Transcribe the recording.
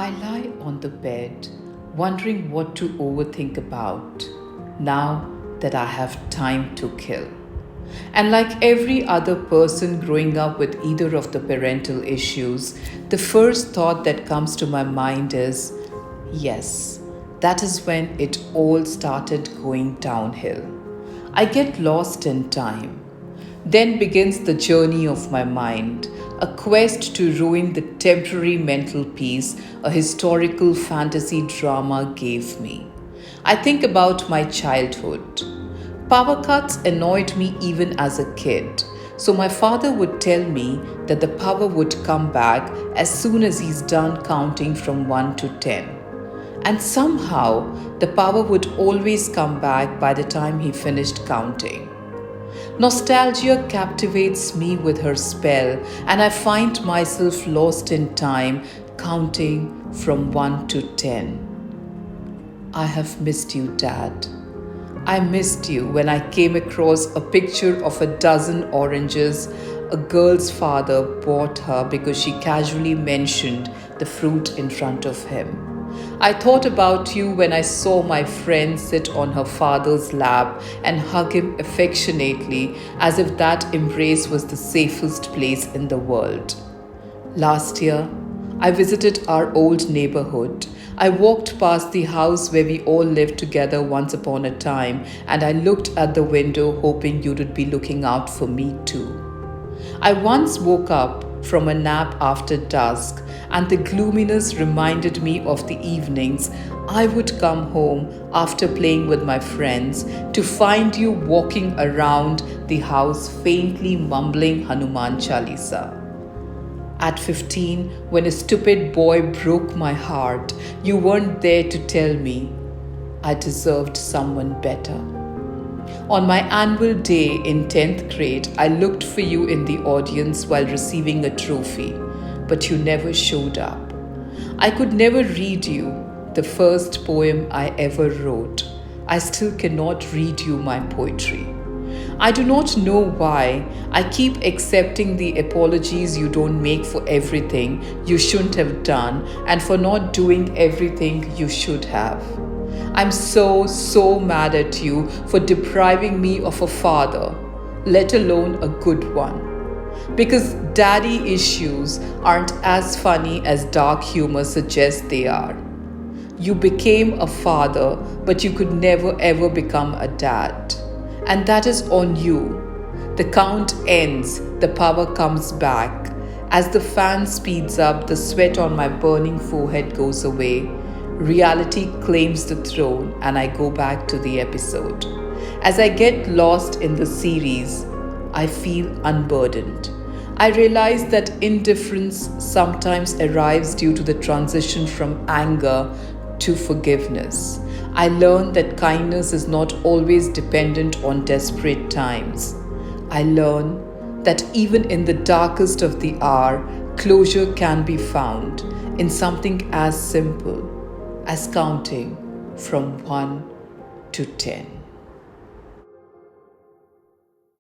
I lie on the bed, wondering what to overthink about now that I have time to kill. And like every other person growing up with either of the parental issues, the first thought that comes to my mind is yes, that is when it all started going downhill. I get lost in time. Then begins the journey of my mind, a quest to ruin the temporary mental peace a historical fantasy drama gave me. I think about my childhood. Power cuts annoyed me even as a kid, so my father would tell me that the power would come back as soon as he's done counting from 1 to 10. And somehow, the power would always come back by the time he finished counting. Nostalgia captivates me with her spell, and I find myself lost in time, counting from 1 to 10. I have missed you, Dad. I missed you when I came across a picture of a dozen oranges a girl's father bought her because she casually mentioned the fruit in front of him. I thought about you when I saw my friend sit on her father's lap and hug him affectionately as if that embrace was the safest place in the world. Last year, I visited our old neighborhood. I walked past the house where we all lived together once upon a time, and I looked at the window hoping you would be looking out for me too. I once woke up from a nap after dusk, and the gloominess reminded me of the evenings I would come home after playing with my friends to find you walking around the house faintly mumbling Hanuman Chalisa. At 15, when a stupid boy broke my heart, you weren't there to tell me I deserved someone better. On my annual day in 10th grade, I looked for you in the audience while receiving a trophy, but you never showed up. I could never read you, the first poem I ever wrote. I still cannot read you my poetry. I do not know why I keep accepting the apologies you don't make for everything you shouldn't have done and for not doing everything you should have. I'm so mad at you for depriving me of a father, let alone a good one. Because daddy issues aren't as funny as dark humor suggests they are. You became a father, but you could never ever become a dad. And that is on you. The count ends, the power comes back. As the fan speeds up, the sweat on my burning forehead goes away. Reality claims the throne, and I go back to the episode. As I get lost in the series, I feel unburdened. I realize that indifference sometimes arrives due to the transition from anger to forgiveness. I learn that kindness is not always dependent on desperate times. I learn that even in the darkest of the hour, closure can be found in something as simple as counting from 1 to 10.